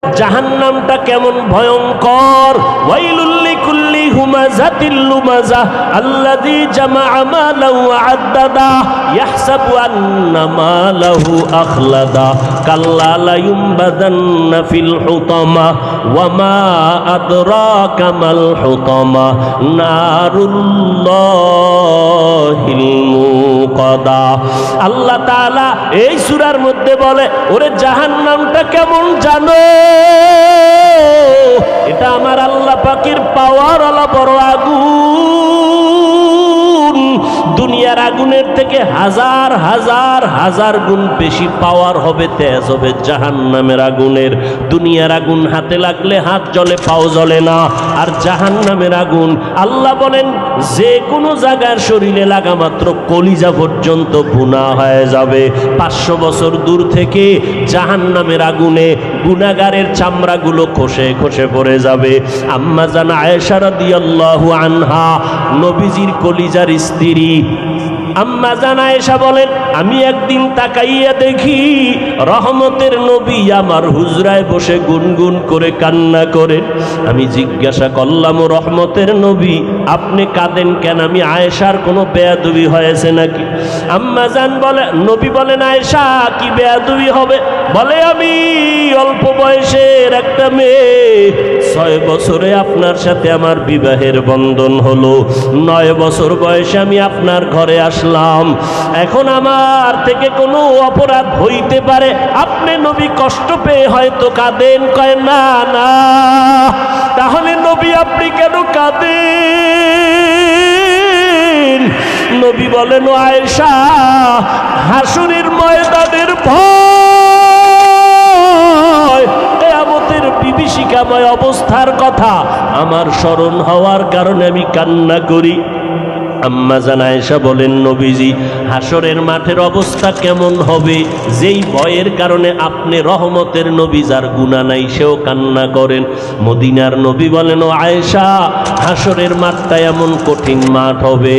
জাহান্নামটা কেমন ভয়ঙ্কর। ওয়াইলুল লিকুল্লি হুমাযাতিল লুমাযা আল্লাযী জামাআ মালাহু ওয়া আদ্দাদা ইয়াহসাবু আন্না মালাহু আখলাদা কাল্লা লা ইউমবাদান্না ফিল হুতামা ওয়া মা আদরাকা মাল হুতামা নারুল্লাহিল মুকাদা। আল্লাহ তাআলা এই সূরার মধ্যে বলে, ওরে জাহান্নামটা কেমন জানো? এটা আমার আল্লাহ পাকের পাওয়ার আলা বড় আগুন। দুনিয়ার আগুনের থেকে হাজার হাজার হাজার গুণ বেশি পাওয়ার হবে, তেজ হবে জাহান্নামের আগুনের। দুনিয়ার আগুন হাতে লাগলে হাত জ্বলে, পাও জ্বলে না। আর জাহান্নামের আগুন আল্লাহ বলেন যে কোনো জায়গার শরীরে লাগা মাত্র কলিজা পর্যন্ত ভুনা হয়ে যাবে। 500 বছর দূর থেকে জাহান্নামের আগুনে গুনাহগারের চামড়াগুলো খসে খসে পড়ে যাবে। আম্মা জান আয়েশা রাদিয়াল্লাহু আনহা, নবীজির কলিজার স্ত্রী, আম্মা জান আয়েশা বলেন, আমি একদিন তাকাইয়া দেখি রহমতের নবী আমার হুজরায় বসে গুনগুন করে কান্না করেন। আমি জিজ্ঞাসা করলাম, ও রহমতের নবী, আপনি কাঁদেন কেন? আমি আয়েশার কোনো বেয়াদবি হয়েছে নাকি? আম্মা জান বলে, নবী বলেন, আয়েশা কি বেয়াদবি হবে? বলে, আমি অল্প বয়সের একটা মেয়ে, 6 বছরে আপনার সাথে আমার বিবাহের বন্ধন হলো। 9 বছর বয়সে আমি আপনার ঘরে আসলাম। এখন আমার থেকে কোনো অপরাধ হইতে পারে, আপনি নবী কষ্ট পেয়ে হয়তো কাঁদেন। কয় না না, তাহলে নবী আপনি কেন কাঁদেন? নবী বলেন, ও আয়েশা, হাসরের ময়দানের ভয়, কিয়ামতের বিভীষিকাময় অবস্থার কথা আমার স্মরণ হওয়ার কারণে আমি কান্না করি। আম্মা জান আয়েশা বলেন, নবীজি, হাসরের মাঠের অবস্থা কেমন হবে যেই ভয়ের কারণে আপনি রহমতের নবী যার গুনাহ নাই সেও কান্না করেন? মদিনার নবী বলেন, ও আয়েশা, হাসরের মাঠটা এমন কঠিন মাঠ হবে,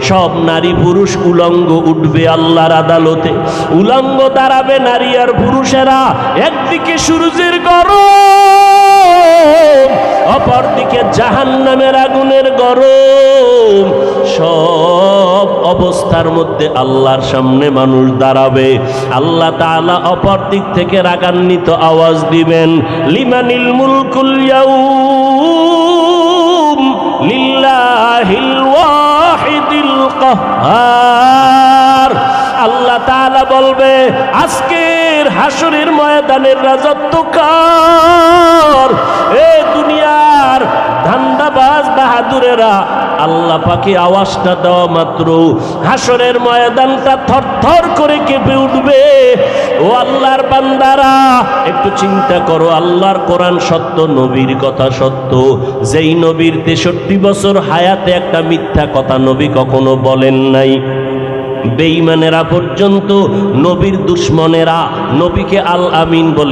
সব নারী পুরুষ উলঙ্গ উঠবে আল্লাহর আদালতে। উলঙ্গ দাঁড়াবে নারী আর পুরুষেরা, একদিকে সূর্যের গরম, অপরদিকে জাহান্নামের আগুনের গরম। সব অবস্থার মধ্যে আল্লাহর সামনে মানুষ দাঁড়াবে। আল্লাহ তাআলা অপর দিক থেকে রাগান্বিত আওয়াজ দিবেন, লিমানিল মুলকুল ইয়াউম লিল্লাহিল ওয়াহিদিল কাহ্হার। আল্লাহ তাআলা বলবে, আজকের হাসরের ময়দানের রাজত্ব কার? এ দুনিয়ার ধান্দাবাজ বাহাদুরেরা, আল্লাহ পাকে আওয়াজটা দেওয়া মাত্র হাসরের ময়দানটা থরথর করে কেঁপে উঠবে। ও আল্লাহর বান্দারা, একটু চিন্তা করো, আল্লাহর কোরআন সত্য, নবীর কথা সত্য। যেই নবীর 63 বছর হায়াতে একটা মিথ্যা কথা নবী কখনো বলেন নাই। বেঈমানেরা পর্যন্ত, নবীর দুশ্মনেরা নবীকে আল আমিন বলে